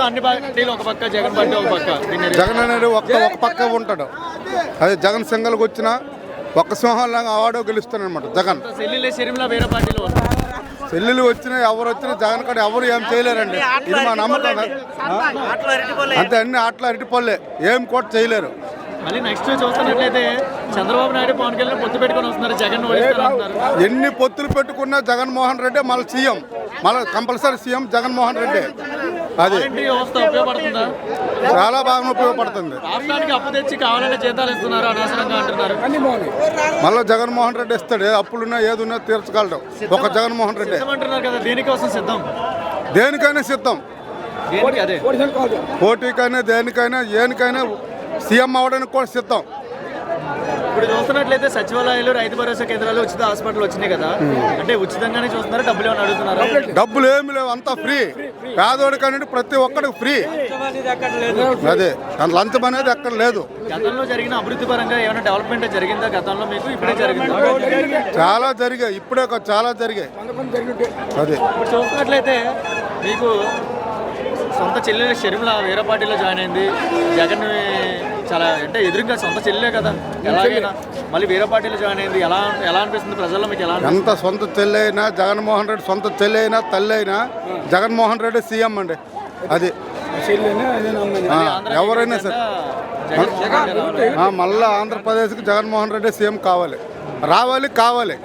అన్ని పార్టీలు ఒక పక్క, జగన్ పార్టీ ఒక పక్క. జగన్ అనేది ఒక పక్క ఉంటాడు. అదే జగన్ సింగల్కి వచ్చిన ఒక్క సింహంలాగా అవార్డు గెలుస్తానమాట జగన్. వేరే పార్టీలో చెల్లెలు వచ్చినా ఎవరు వచ్చినా జగన్ కాడ ఎవరు ఏం చేయలేరండి. ఇది మా నమ్మకం. అంతే, అన్ని ఆటలు అరటిపల్లే, ఏం కూడా చేయలేరు. మళ్ళీ నెక్స్ట్ చూస్తున్నట్లయితే చంద్రబాబు నాయుడు పవన్ కళ్యాణ్ పొత్తు పెట్టుకొని వస్తున్నారు, జగన్ ఓడిస్తారు. ఎన్ని పొత్తులు పెట్టుకున్నా జగన్మోహన్ రెడ్డి మళ్ళీ సీఎం, మళ్ళీ కంపల్సరీ సీఎం జగన్మోహన్ రెడ్డి. అది వ్యవస్థ ఉపయోగపడుతుందా? చాలా బాగా ఉపయోగపడుతుంది. రాష్ట్రానికి అప్పు తెచ్చి కావాలనే జీతాలు ఇస్తున్నారు, అనవసరంగా అంటున్నారు. మళ్ళీ జగన్మోహన్ రెడ్డి ఇస్తాడు, అప్పులున్నా ఏదున్నా తీర్చగలడు ఒక జగన్మోహన్ రెడ్డి. అంటున్నారు కదా, దేనికోసం సిద్ధం? దేనికైనా సిద్ధం, పోటీకైనా దేనికైనా ఏనికైనా సీఎం అవడానికి కూడా సిద్ధం. ఇప్పుడు చూస్తున్నట్లయితే సచివాలయాలు, రైతు భరోసా కేంద్రాలు, ఉచిత హాస్పిటల్ వచ్చినాయి కదా, అంటే ఉచితంగానే చూస్తున్నారు, డబ్బులు ఏమైనా అడుగుతున్నారు? డబ్బులు ఏమి లేవు, అంతా ఫ్రీ. పేదోడికనేది ప్రతి ఒక్కడికి ఫ్రీ. అదే లంచం అనేది ఎక్కడ లేదు. గతంలో జరిగిన అభివృద్ధి పరంగా ఏమైనా డెవలప్మెంట్ జరిగిందా గతంలో మీకు? ఇప్పుడే జరిగిందా? చాలా జరిగాయి, ఇప్పుడే చాలా జరిగాయి. అదే ఇప్పుడు చూస్తున్నట్లయితే మీకు సొంత చెల్లెలు షర్మిల వేరే పార్టీలో జాయిన్ అయింది. జగన్ చాలా అంటే ఎదురుగా సొంత చెల్లెలే కదా, ఎలాగైనా మళ్ళీ వేరే పార్టీలో జాయిన్ అయింది. ఎలా అనిపిస్తుంది ప్రజల్లో మీకు? ఎలా ఎంత సొంత చెల్లి అయినా జగన్మోహన్ రెడ్డి, సొంత చెల్లి అయినా తల్లి అయినా జగన్మోహన్ రెడ్డి సీఎం అండి. అది ఎవరైనా సరే మళ్ళా ఆంధ్రప్రదేశ్కి జగన్మోహన్ రెడ్డి సీఎం కావాలి, రావాలి, కావాలి.